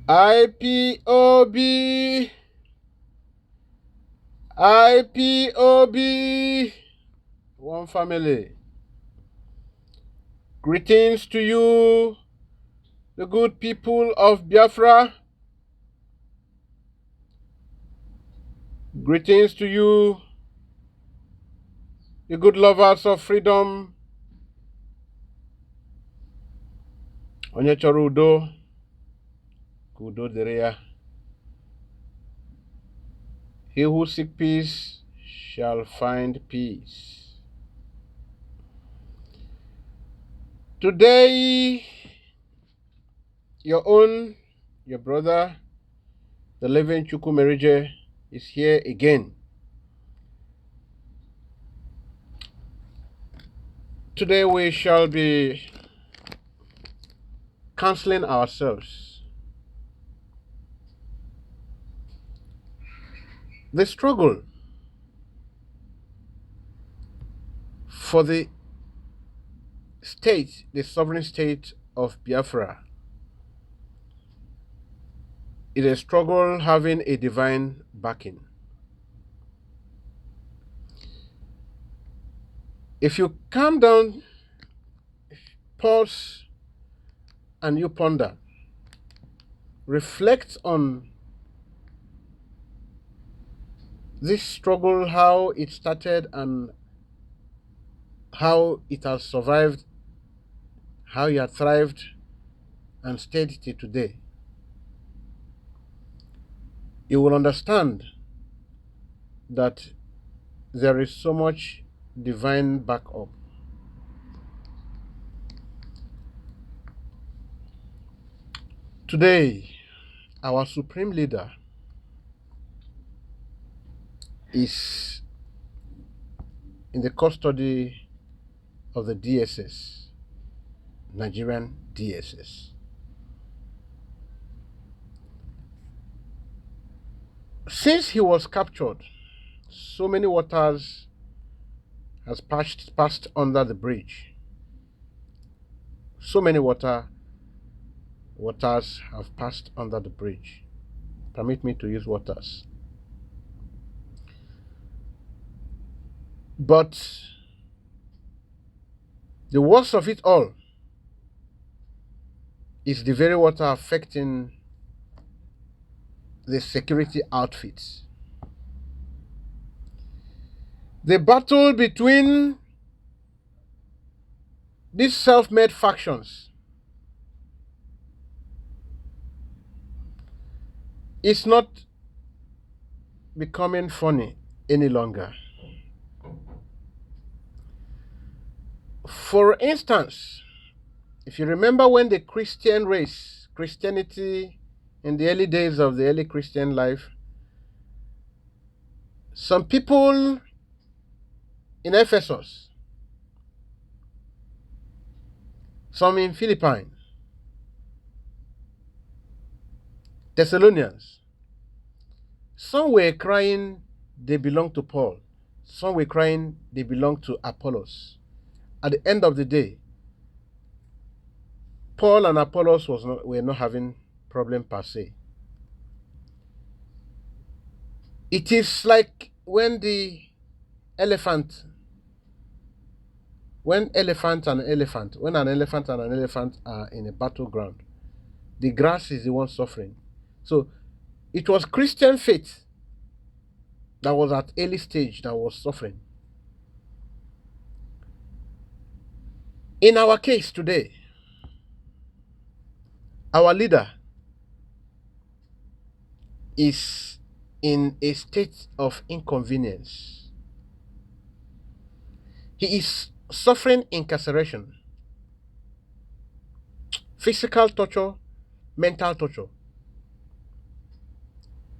IPOB, IPOB, one family. Greetings to you, the good people of Biafra. Greetings to you, the good lovers of freedom. Onye chọrọ udo, ka udo dịrị ya. He who seeks peace shall find peace. Today, your brother, the living Chukwumerije, is here again. Today we shall be counseling ourselves. The struggle for the state, the sovereign state of Biafra, is a struggle having a divine backing. If you calm down, pause, and you ponder, reflect on this struggle, how it started and how it has survived, how you have thrived and stayed till today, you will understand that there is so much divine backup. Today, our supreme leader is in the custody of the DSS, Nigerian DSS. Since he was captured, so many waters has passed under the bridge. So many waters have passed under the bridge. Permit me to use waters. But the worst of it all is the very water affecting the security outfits. The battle between these self-made factions is not becoming funny any longer. For instance, if you remember when the Christianity in the early days of the early Christian life, some people in Ephesus, some in Philippines, Thessalonians, some were crying they belong to Paul, some were crying they belong to Apollos. At the end of the day, Paul and Apollos were not having problem per se. It is like when an elephant and an elephant are in a battleground, the grass is the one suffering. So it was Christian faith that was at early stage that was suffering. In our case today, our leader is in a state of inconvenience. He is suffering incarceration, physical torture, mental torture,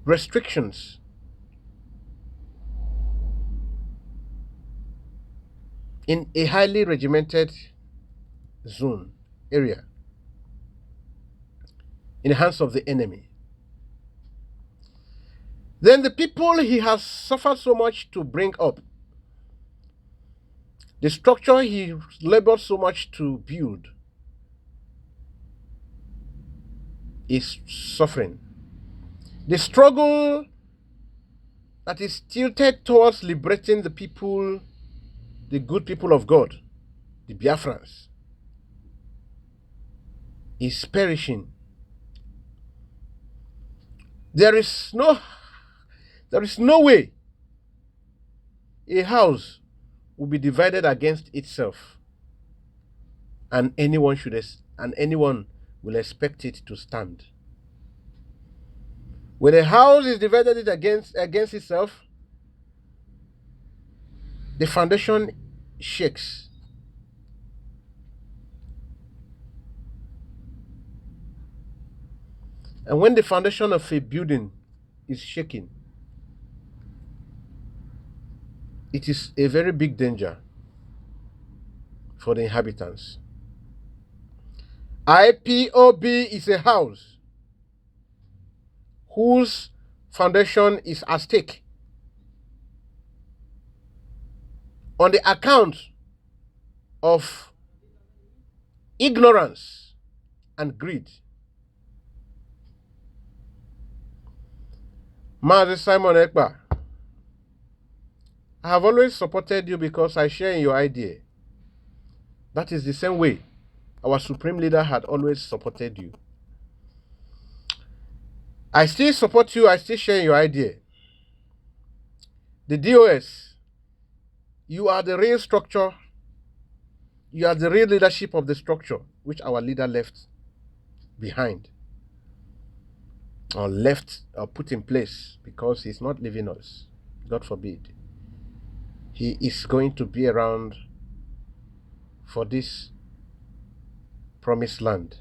restrictions, in a highly regimented zone area, in the hands of the enemy. Then the people he has suffered so much to bring up, the structure he labored so much to build, is suffering. The struggle that is tilted towards liberating the people, the good people of God, the Biafrans, is perishing. There is no way a house will be divided against itself, and anyone will expect it to stand. When a house is divided against itself, the foundation shakes. And when the foundation of a building is shaking, it is a very big danger for the inhabitants. IPOB is a house whose foundation is at stake on the account of ignorance and greed. Mazi Simon Ekpa, I have always supported you because I share in your idea. That is the same way our supreme leader had always supported you. I still support you, I still share in your idea. The DOS, you are the real structure, you are the real leadership of the structure which our leader left behind, or put in place, because he's not leaving us. God forbid. He is going to be around for this promised land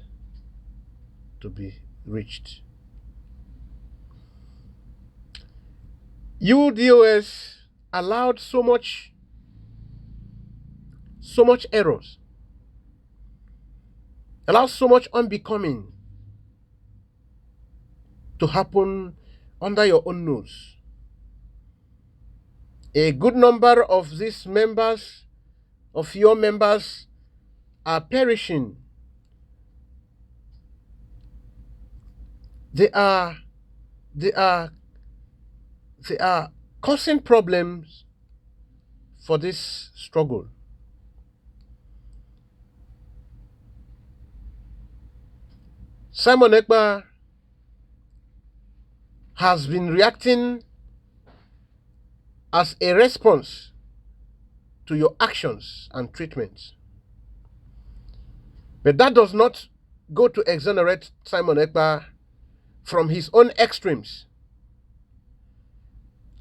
to be reached. You DOS allowed so much errors, allowed so much unbecoming to happen under your own nose. A good number of these members, of your members, are perishing. They are causing problems for this struggle. Simon Ekpa has been reacting as a response to your actions and treatments. But that does not go to exonerate Simon Ekpa from his own extremes.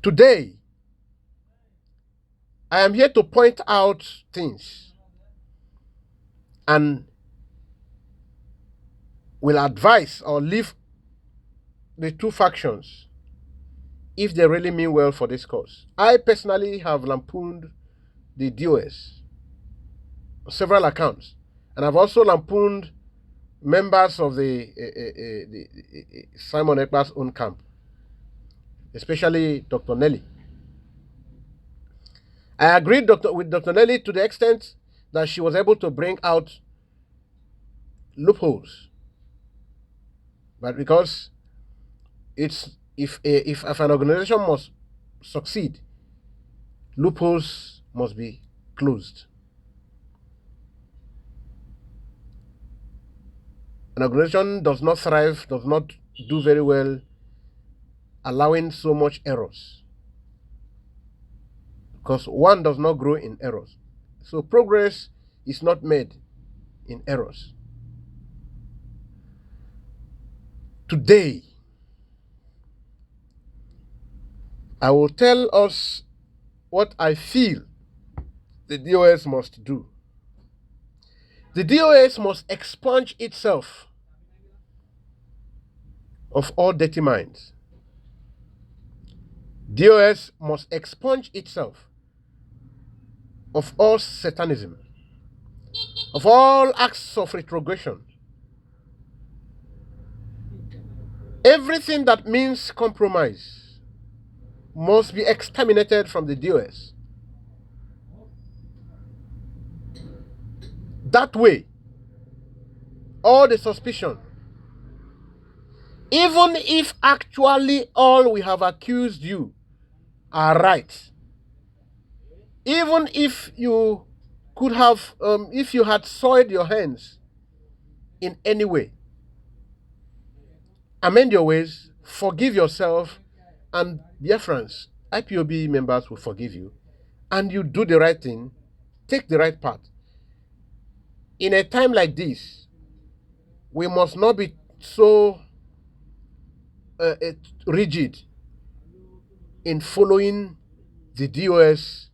Today, I am here to point out things and will advise or leave the two factions if they really mean well for this cause. I personally have lampooned the DOS on several accounts, and I've also lampooned members of the Simon Ekpa's own camp, especially Dr. Nelly. I agreed with Dr. Nelly to the extent that she was able to bring out loopholes, but because if an organization must succeed, loopholes must be closed. An organization does not thrive, does not do very well, allowing so much errors, because one does not grow in errors. So progress is not made in errors. Today, I will tell us what I feel the DOS must do. The DOS must expunge itself of all dirty minds. DOS must expunge itself of all satanism, of all acts of retrogression. Everything that means compromise must be exterminated from the DOS. That way, all the suspicion, Even if actually all we have accused you are right, even if you could have, if you had soiled your hands in any way, amend your ways, forgive yourself, and dear friends, IPOB members will forgive you, and you do the right thing, take the right path. In a time like this, we must not be so rigid in following the DOS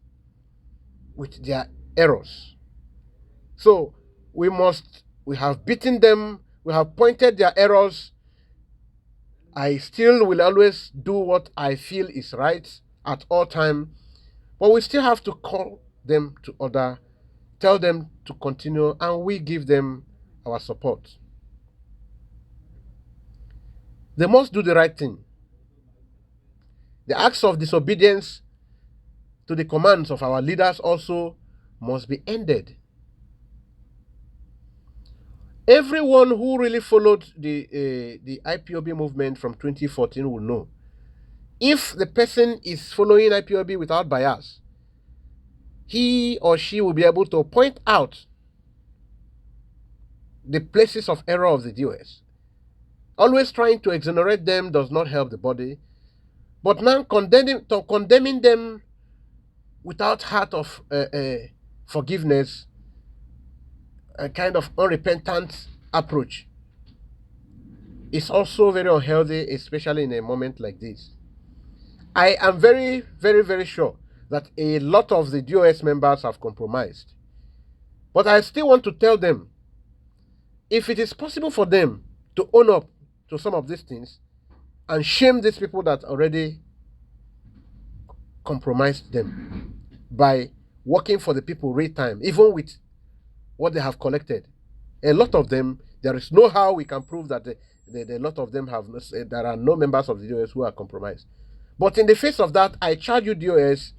with their errors. So we have beaten them, we have pointed their errors. I still will always do what I feel is right at all time, but we still have to call them to order, tell them to continue, and we give them our support. They must do the right thing. The acts of disobedience to the commands of our leaders also must be ended. Everyone who really followed the IPOB movement from 2014 will know, if the person is following IPOB without bias, he or she will be able to point out the places of error of the DOS. Always trying to exonerate them does not help the body, but now condemning them without heart of forgiveness, a kind of unrepentant approach, is also very unhealthy, especially in a moment like this. I am very, very, very sure that a lot of the DOS members have compromised. But I still want to tell them, if it is possible for them to own up to some of these things and shame these people that already compromised them by working for the people real time, even with what they have collected. A lot of them, there is no how we can prove that a lot of them have, there are no members of the DOS who are compromised. But in the face of that, I charge you DOS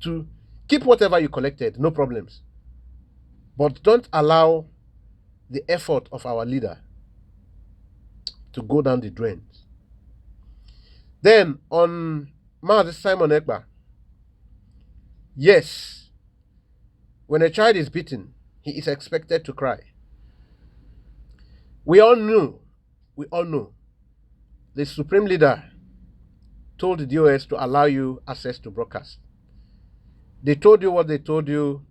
to keep whatever you collected, no problems. But don't allow the effort of our leader to go down the drain. Then on Mazi Simon Ekpa, yes, when a child is beaten, he is expected to cry. We all know, the supreme leader told the DOS to allow you access to broadcast. They told you what they told you.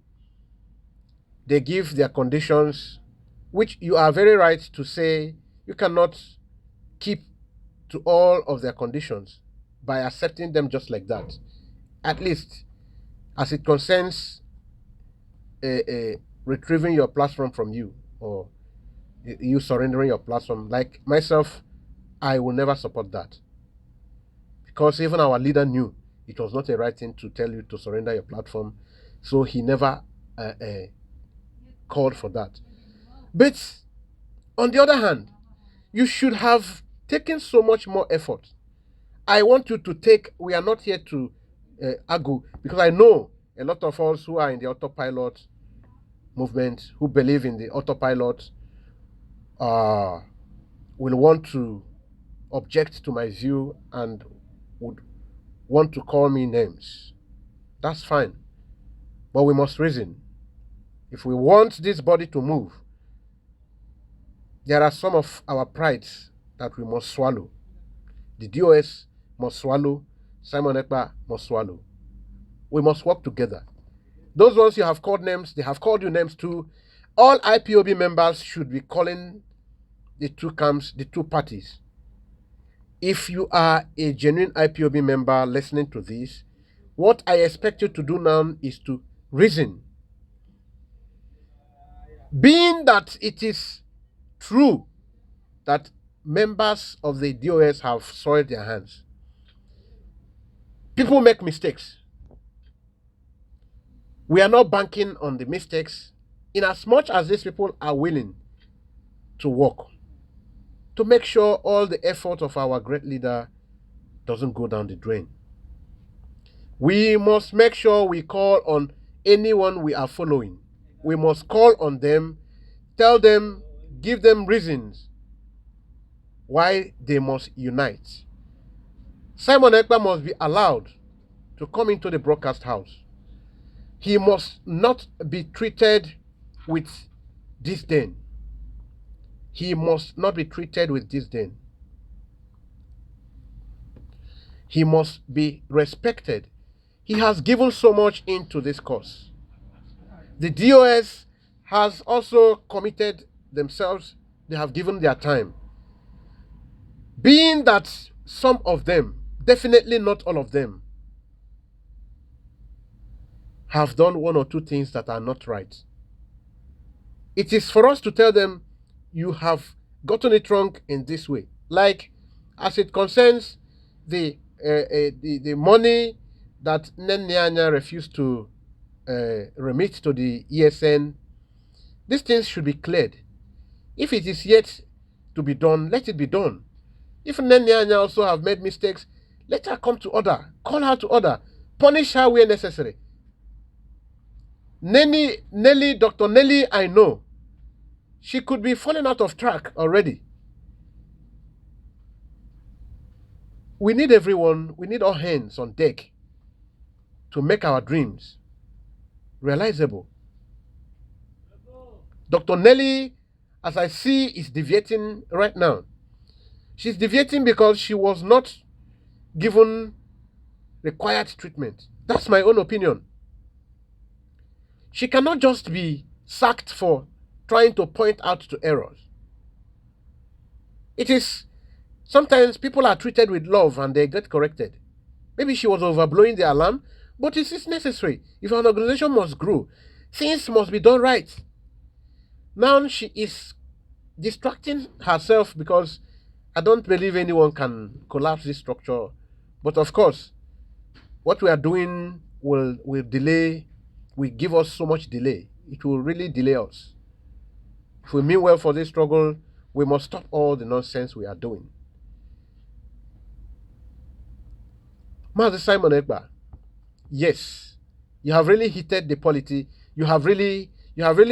They give their conditions, which you are very right to say you cannot keep to all of their conditions by accepting them just like that. At least as it concerns retrieving your platform from you, or you surrendering your platform. Like myself, I will never support that, because even our leader knew it was not a right thing to tell you to surrender your platform, so he never called for that. But on the other hand, you should have taken so much more effort. I want you to take, we are not here to argue, because I know a lot of us who are in the autopilot movement, who believe in the autopilot, will want to object to my view and would want to call me names. That's fine. But we must reason. If we want this body to move, there are some of our prides that we must swallow. The DOS must swallow. Simon Ekpa must swallow. We must work together. Those ones you have called names, they have called you names too. All IPOB members should be calling the two camps, the two parties. If you are a genuine IPOB member listening to this, what I expect you to do now is to reason. Being that it is true that members of the DOS have soiled their hands, people make mistakes. We are not banking on the mistakes, in as much as these people are willing to work to make sure all the effort of our great leader doesn't go down the drain. We must make sure we call on anyone we are following. We must call on them, tell them, give them reasons why they must unite. Simon Ekpa must be allowed to come into the broadcast house. He must not be treated with disdain. He must not be treated with disdain. He must be respected. He has given so much into this cause. The DOS has also committed themselves. They have given their time. Being that some of them, definitely not all of them, have done one or two things that are not right, it is for us to tell them, you have gotten it wrong in this way. Like, as it concerns the money that Nenyanya refused to remit to the ESN, these things should be cleared. If it is yet to be done, let it be done. If Nenyanya also have made mistakes, let her come to order. Call her to order. Punish her where necessary. Dr. Nelly, I know, she could be falling out of track already. We need everyone, we need all hands on deck to make our dreams realizable. Dr. Nelly, as I see, is deviating right now. She's deviating because she was not given required treatment. That's my own opinion. She cannot just be sacked for trying to point out to errors. It is, sometimes people are treated with love and they get corrected. Maybe she was overblowing the alarm, but it is necessary. If an organization must grow, things must be done right. Now she is distracting herself because I don't believe anyone can collapse this structure. But of course, what we are doing will delay, will give us so much delay. It will really delay us. If we mean well for this struggle, we must stop all the nonsense we are doing. Master Simon Ekpa, yes, you have really heated the polity. You have really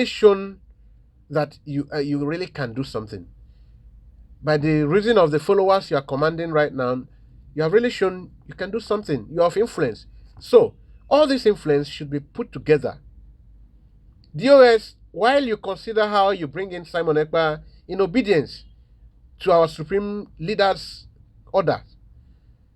shown that you really can do something. By the reason of the followers you are commanding right now, you have really shown you can do something. You have influence. So all this influence should be put together. DOS, while you consider how you bring in Simon Ekpa in obedience to our supreme leader's order,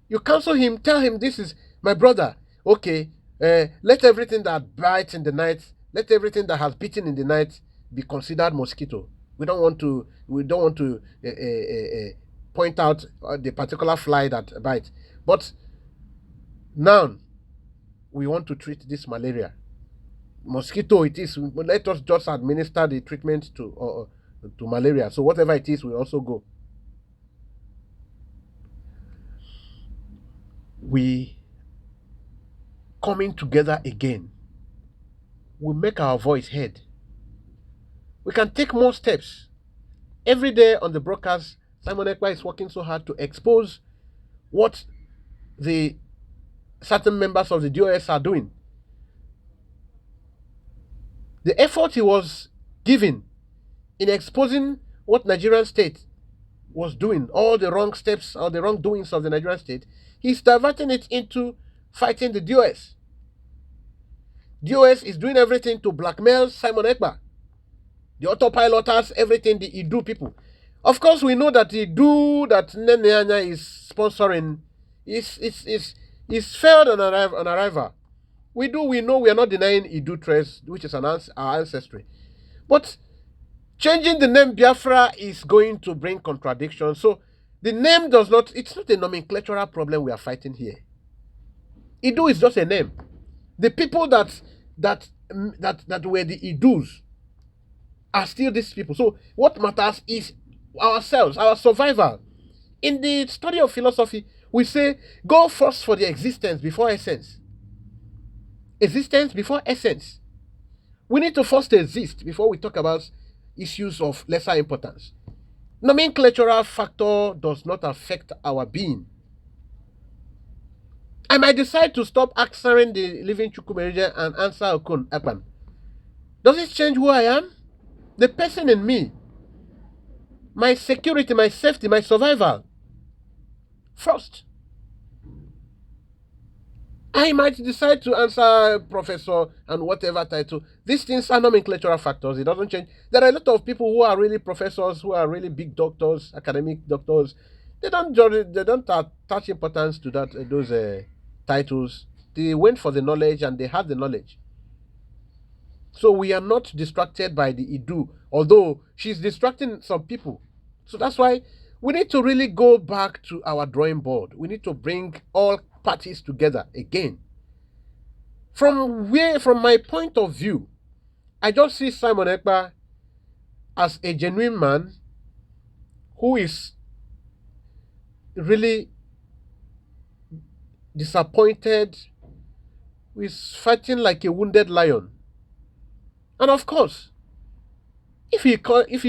you counsel him, tell him, this is my brother. Okay, let everything that bites in the night, let everything that has bitten in the night be considered mosquito. We don't want to point out the particular fly that bites. But now we want to treat this malaria. Mosquito it is. Let us just administer the treatment to malaria. So whatever it is, we also go. We coming together again will make our voice heard. We can take more steps. Every day on the broadcast, Simon Ekpa is working so hard to expose what the certain members of the DOS are doing. The effort he was giving in exposing what Nigerian state was doing, all the wrong steps or the wrongdoings of the Nigerian state, he's diverting it into fighting the DOS. DOS is doing everything to blackmail Simon Ekpa. The autopiloters, everything, the Idu people. Of course, we know that the Idu that Nenyanya is sponsoring is failed on arrival. We know we are not denying Idu trace, which is our ancestry. But changing the name Biafra is going to bring contradiction. So the name does not, it's not a nomenclatural problem we are fighting here. Idu is just a name. The people that were the Idus are still these people. So what matters is ourselves, our survival. In the study of philosophy, we say, go first for the existence before essence. Existence before essence. We need to first exist before we talk about issues of lesser importance. Nomenclatural factor does not affect our being. I might decide to stop answering the living Chukwumerije and answer Okun Ekpan. Does it change who I am? The person in me my security, my safety, my survival first. I might decide to answer professor and whatever title. These things are nomenclatural factors. It doesn't change. There are a lot of people who are really professors, who are really big doctors, academic doctors. They don't attach importance to those titles. They went for the knowledge and they have the knowledge. So we are not distracted by the Idu, although she's distracting some people. So that's why we need to really go back to our drawing board. We need to bring all parties together again. From my point of view, I just see Simon Ekpa as a genuine man who is really disappointed, who is fighting like a wounded lion. And of course, if he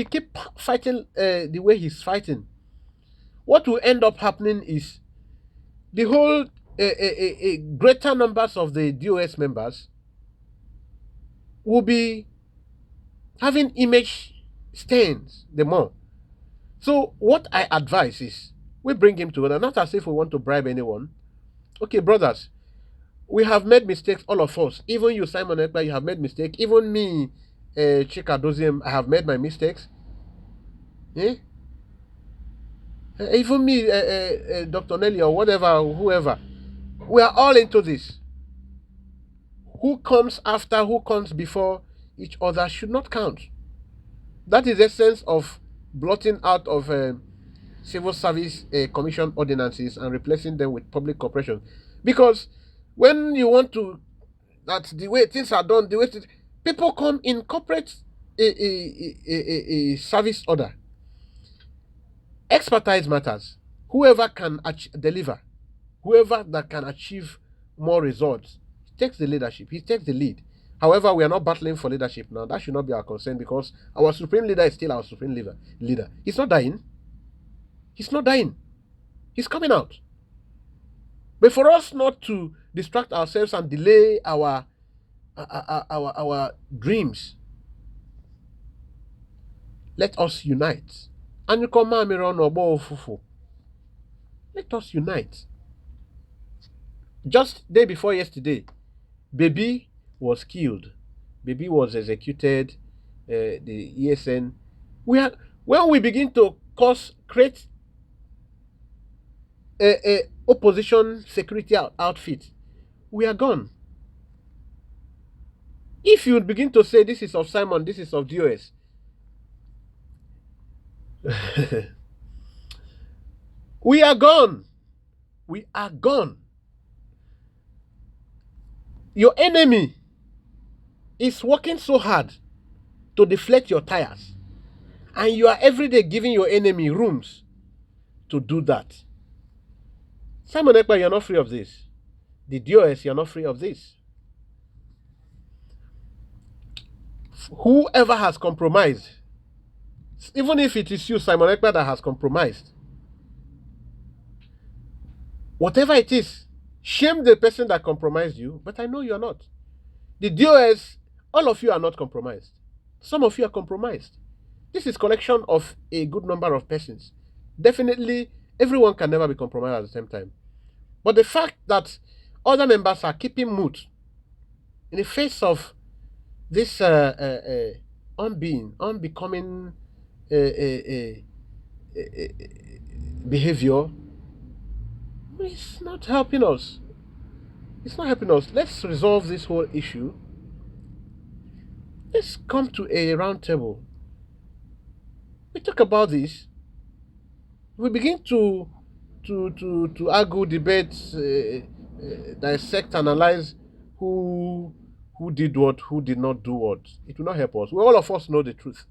keep fighting the way he's fighting, what will end up happening is the whole greater numbers of the DOS members will be having image stains the more. So what I advise is we bring him together, not as if we want to bribe anyone. Okay, brothers, we have made mistakes, all of us. Even you, Simon Ekpa, you have made mistakes. Even me, Chika Doziem, I have made my mistakes. Eh? Even me, Dr. Nelly, or whatever, whoever. We are all into this. Who comes after, who comes before each other should not count. That is the essence of blotting out of civil service commission ordinances and replacing them with public corporation. Because when you want to, that's the way things are done, the way people come in corporate a service order. Expertise matters. Whoever can deliver, whoever that can achieve more results, takes the leadership, he takes the lead. However, we are not battling for leadership now. That should not be our concern because our supreme leader is still our supreme leader. He's not dying. He's not dying. He's coming out. But for us not to distract ourselves and delay our dreams, let us unite. Let us unite. Just day before yesterday, Baby was killed. Baby was executed. The ESN. When we begin to create a opposition security outfit, we are gone. If you begin to say this is of Simon, this is of DOS, we are gone. We are gone. Your enemy is working so hard to deflate your tires, and you are every day giving your enemy rooms to do that. Simon Ekpa, you're not free of this. The DOS, you're not free of this. Whoever has compromised, even if it is you, Simon Ekpa, that has compromised, whatever it is, shame the person that compromised you, but I know you're not. The DOS, all of you are not compromised. Some of you are compromised. This is collection of a good number of persons. Definitely, everyone can never be compromised at the same time. But the fact that other members are keeping mute in the face of this unbecoming behavior, it's not helping us. It's not helping us. Let's resolve this whole issue. Let's come to a round table. We talk about this. We begin to argue, debate, dissect, analyze who did what, who did not do what. It will not help us. All of us know the truth.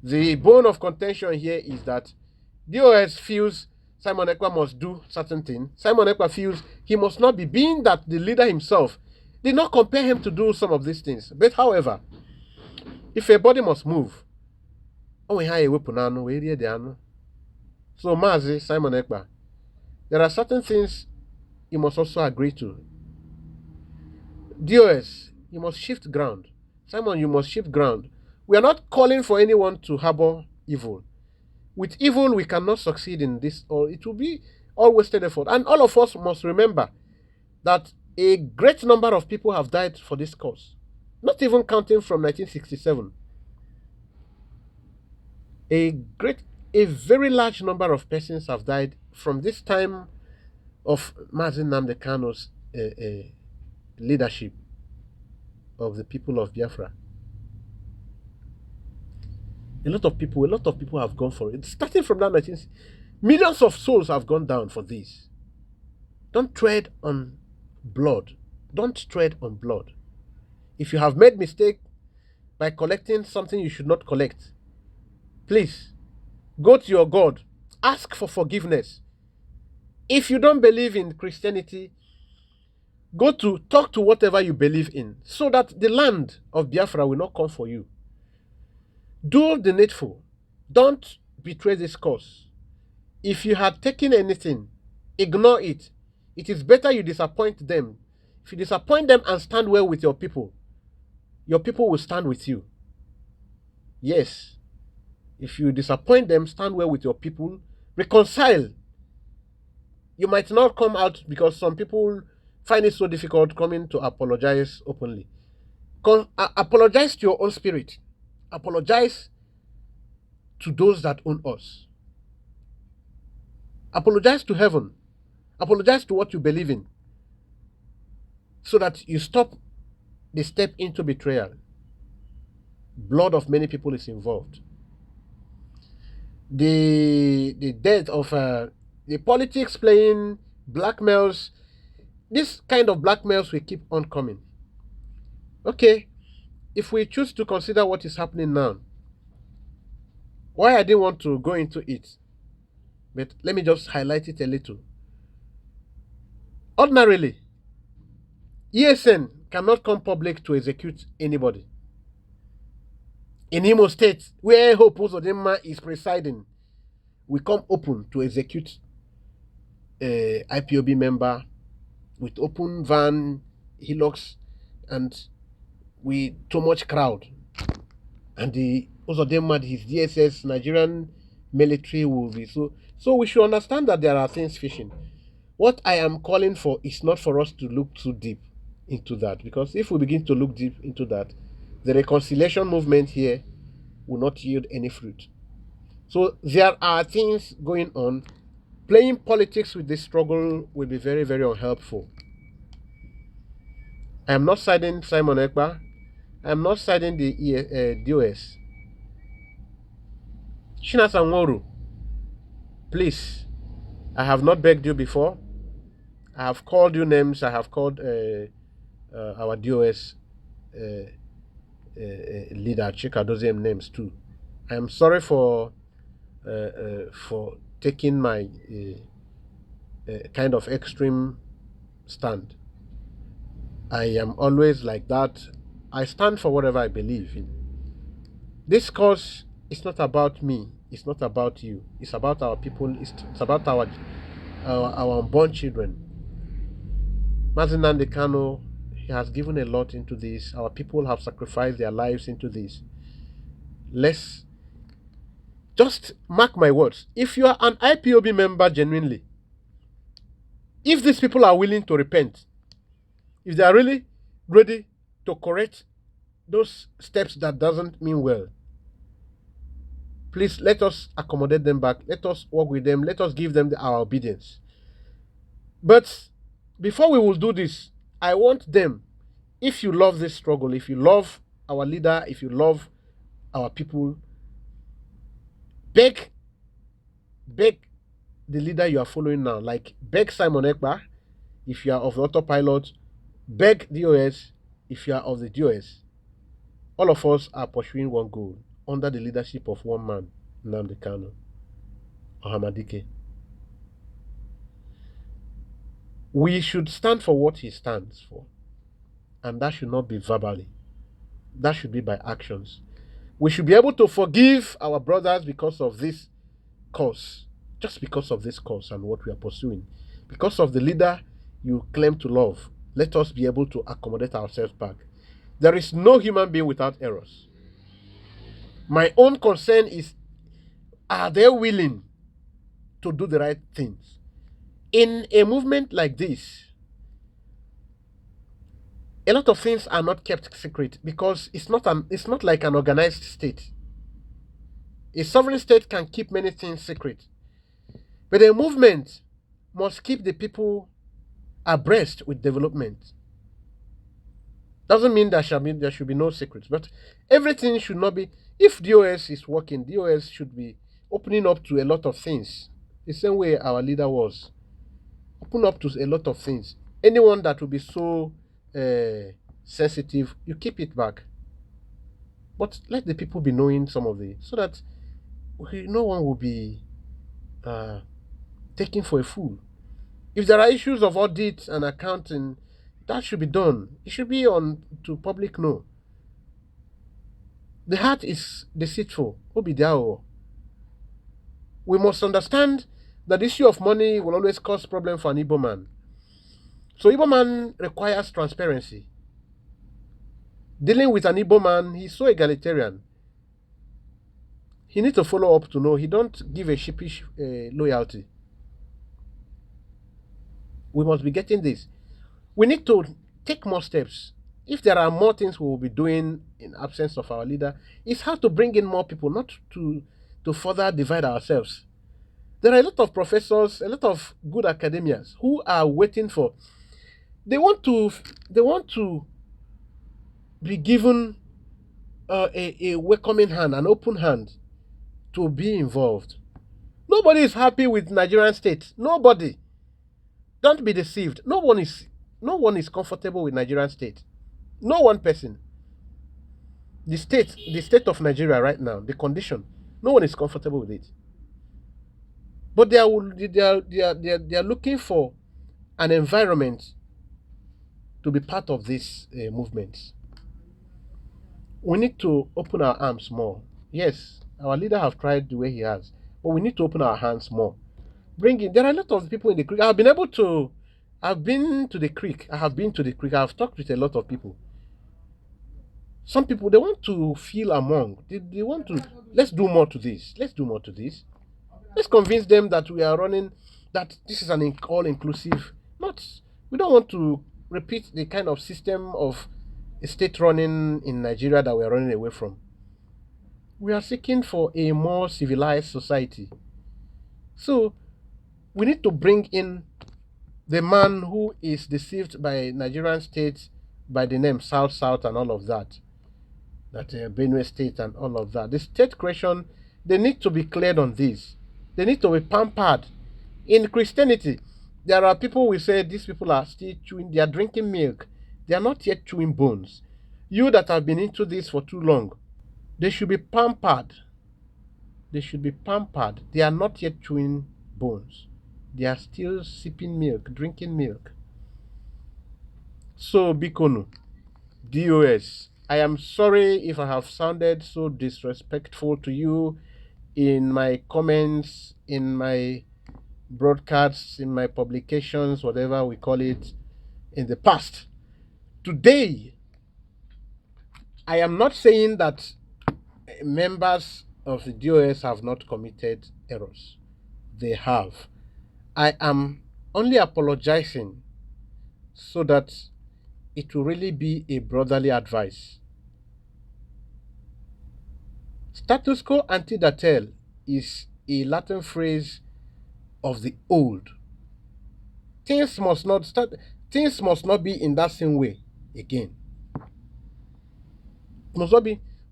The bone of contention here is that DOS feels Simon Ekpa must do certain things. Simon Ekpa feels he must not be, being that the leader himself did not compare him to do some of these things. But however, if a body must move, so Mazi, Simon Ekpa, there are certain things you must also agree to. DOS, you must shift ground. Simon, you must shift ground. We are not calling for anyone to harbor evil. With evil, we cannot succeed in this, or it will be all wasted effort. And all of us must remember that a great number of people have died for this cause, not even counting from 1967. A very large number of persons have died from this time of Mazi Nnamdi Kanu's leadership of the people of Biafra. A lot of people have gone for it. Starting from that 19, millions of souls have gone down for this. Don't tread on blood. Don't tread on blood. If you have made mistake by collecting something you should not collect, please go to your God. Ask for forgiveness. If you don't believe in Christianity, go to talk to whatever you believe in, so that the land of Biafra will not come for you. Do the needful. Don't betray this cause. If you had taken anything, ignore it. It is better you disappoint them. If you disappoint them and stand well with your people will stand with you. Yes. If you disappoint them, stand well with your people, reconcile. You might not come out, because some people find it so difficult coming to apologize openly. Apologize to your own spirit. Apologize to those that own us. Apologize to heaven. Apologize to what you believe in, so that you stop the step into betrayal. Blood of many people is involved. The death of the politics playing, blackmails. This kind of blackmails will keep on coming. Okay, if we choose to consider what is happening now, why I didn't want to go into it, but let me just highlight it a little. Ordinarily, ESN cannot come public to execute anybody. In Imo State, where Hope Uzodinma is presiding, we come open to execute a IPOB member with open van, Hilux, and with too much crowd. And the Uzodinma, his DSS, Nigerian military will be so we should understand that there are things fishing. What I am calling for is not for us to look too deep into that, because if we begin to look deep into that, the reconciliation movement here will not yield any fruit. So there are things going on. Playing politics with this struggle will be very, very unhelpful. I am not siding Simon Ekpa. I am not siding the DOS. Chinasa Nworu, please, I have not begged you before. I have called you names. I have called our DOS leader Chikadoziem names too. I am sorry for taking my kind of extreme stand. I am always like that. I stand for whatever I believe in. This cause is not about me. It's not about you. It's about our people. It's about our unborn children. Mazi Nnamdi Kanu, he has given a lot into this. Our people have sacrificed their lives into this. Let's just mark my words. If you are an IPOB member genuinely, if these people are willing to repent, if they are really ready to correct those steps that doesn't mean well, please let us accommodate them back. Let us work with them. Let us give them our obedience. But before we will do this, I want them, if you love this struggle, if you love our leader, if you love our people, beg the leader you are following now. Like, beg Simon Ekpa if you are of the autopilot, beg DOS if you are of the DOS. All of us are pursuing one goal under the leadership of one man, Nnamdi Kanu, Ohamadike. We should stand for what he stands for, and that should not be verbally. That should be by actions. We should be able to forgive our brothers because of this cause, just because of this cause and what we are pursuing. Because of the leader you claim to love, let us be able to accommodate ourselves back. There is no human being without errors. My own concern is Are they willing to do the right things? In a movement like this, a lot of things are not kept secret because it's not like an organized state. A sovereign state can keep many things secret, but a movement must keep the people abreast with development. Doesn't mean there should be no secrets, but everything should not be. If DOS is working, DOS should be opening up to a lot of things, the same way our leader was. Open up to a lot of things. Anyone that will be so sensitive, you keep it back. But let the people be knowing some of the, so that no one will be taken for a fool. If there are issues of audit and accounting, that should be done. It should be on to public know. The heart is deceitful. Obidiao. We must understand that the issue of money will always cause problem for an Igbo man. So Igbo man requires transparency. Dealing with an Igbo man, he's so egalitarian. He needs to follow up to know he don't give a sheepish loyalty. We must be getting this. We need to take more steps. If there are more things we will be doing in absence of our leader, it's how to bring in more people, not to further divide ourselves. There are a lot of professors, a lot of good academians who are waiting for. They want to be given a welcoming hand, an open hand, to be involved. Nobody is happy with Nigerian state. Nobody. Don't be deceived. No one is comfortable with Nigerian state. No one person. The state of Nigeria right now, the condition, no one is comfortable with it. But they are looking for an environment to be part of this movement. We need to open our arms more. Yes, our leader have tried the way he has, but we need to open our hands more. Bring in. There are a lot of people in the creek. I've been to the creek. I have been to the creek. I've talked with a lot of people. Some people, they want to feel among. They want to, let's do more to this. Let's do more to this. Let's convince them that we are running, that this is an all-inclusive. We don't want to repeat the kind of system of state running in Nigeria that we are running away from. We are seeking for a more civilized society. So we need to bring in the man who is deceived by Nigerian states by the name South South and all of that. That Benue State and all of that. The state question, they need to be cleared on this. They need to be pampered. In Christianity, there are people who say these people are still chewing, they are drinking milk. They are not yet chewing bones. You that have been into this for too long, they should be pampered. They should be pampered. They are not yet chewing bones. They are still sipping milk, drinking milk. So, Bikonu, DOS, I am sorry if I have sounded so disrespectful to you in my comments, in my broadcasts, in my publications, whatever we call it, in the past. Today, I am not saying that members of the DOS have not committed errors. They have. I am only apologizing so that it will really be a brotherly advice. Status quo ante datel is a Latin phrase of the old. Things must not be in that same way again.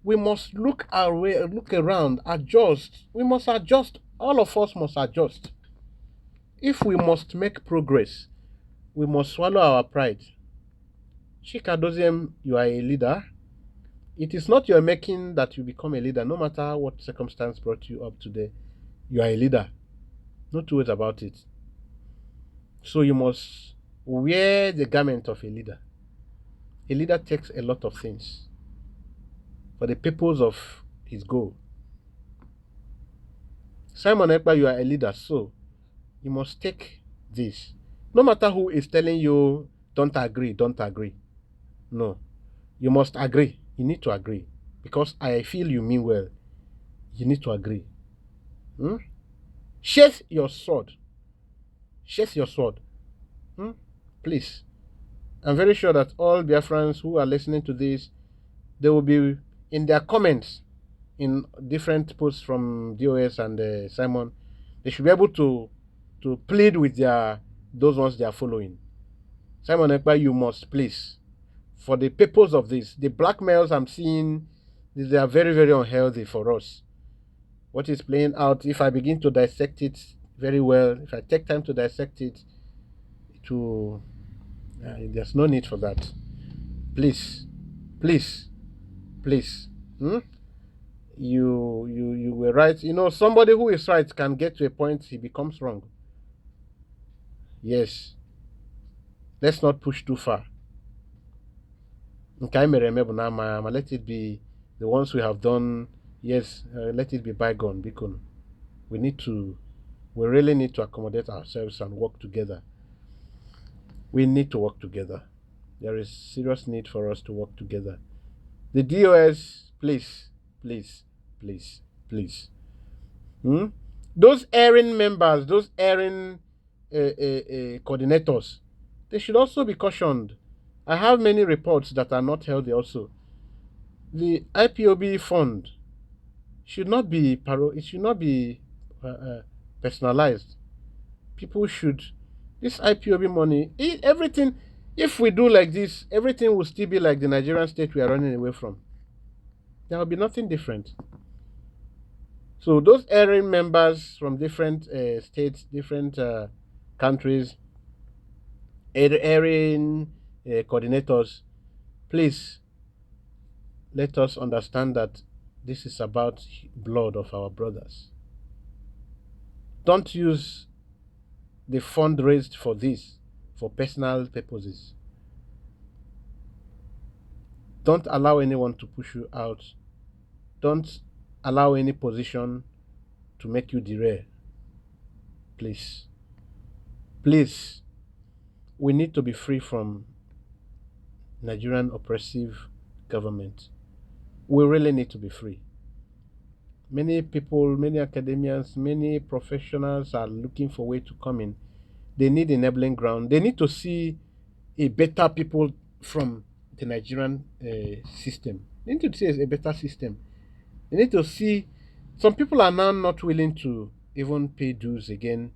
We must look around, adjust. We must adjust. All of us must adjust. If we must make progress, we must swallow our pride. Chika Doziem, you are a leader. It is not your making that you become a leader, no matter what circumstance brought you up today. You are a leader. No two ways about it. So you must wear the garment of a leader. A leader takes a lot of things for the purpose of his goal. Simon Ekpa, you are a leader, so you must take this. No matter who is telling you, don't agree. No. You must agree. You need to agree. Because I feel you mean well. You need to agree. Hmm? Sheath your sword. Sheath your sword. Hmm? Please. I'm very sure that all Biafrans who are listening to this, they will be in their comments in different posts from DOS and Simon. They should be able to plead with those ones they are following. Simon Ekpa, you must please, for the purpose of this, the blackmails I'm seeing, they are very, very unhealthy for us. What is playing out, if I begin to dissect it very well, if I take time to dissect it, it will, there's no need for that. Please, please, please. Hmm? You were right. You know, somebody who is right can get to a point he becomes wrong. Yes. Let's not push too far. Nke anyị mere eme bụ na ma let it be the ones we have done. Yes, let it be bygone. Because we really need to accommodate ourselves and work together. We need to work together. There is serious need for us to work together. The DOS, please, please, please, please. Hmm? Those erring members, those erring coordinators, they should also be cautioned. I have many reports that are not healthy also. The IPOB fund should not be it should not be personalized. People should, this IPOB money, everything, if we do like this, everything will still be like the Nigerian state we are running away from. There will be nothing different. So those erring members from different states, different countries, erring coordinators, please let us understand that this is about blood of our brothers. Don't use the fund raised for this for personal purposes. Don't allow anyone to push you out. Don't allow any position to make you derail. Please. Please. We need to be free from Nigerian oppressive government. We really need to be free. Many people, many academians, many professionals are looking for a way to come in. They need enabling ground. They need to see a better people from the Nigerian system. They need to see a better system. They need to see some people are now not willing to even pay dues again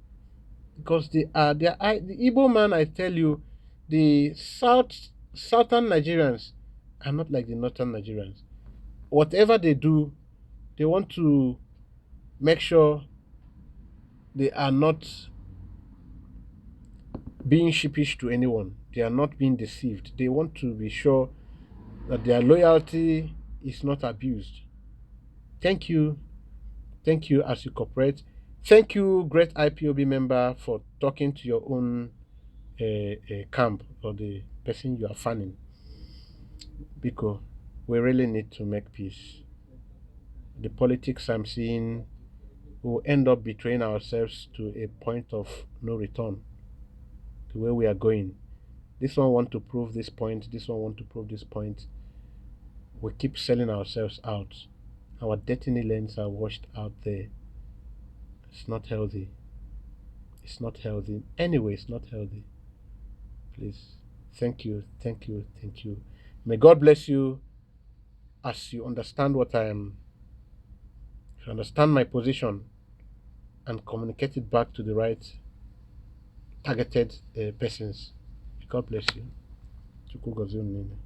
because the Igbo man, I tell you, the southern Nigerians are not like the northern Nigerians. Whatever they do, they want to make sure they are not being sheepish to anyone. They are not being deceived. They want to be sure that their loyalty is not abused. Thank you. Thank you as you cooperate. Thank you, great IPOB member, for talking to your own camp or the person you are fanning. Because we really need to make peace. The politics I'm seeing will end up betraying ourselves to a point of no return. The way we are going. This one want to prove this point. This one want to prove this point. We keep selling ourselves out. Our destiny lanes are washed out there. It's not healthy. It's not healthy. Anyway, it's not healthy. Please. Thank you. Thank you. Thank you. May God bless you as you understand what I am. You understand my position and communicate it back to the right targeted persons. God bless you. Chukwumerije.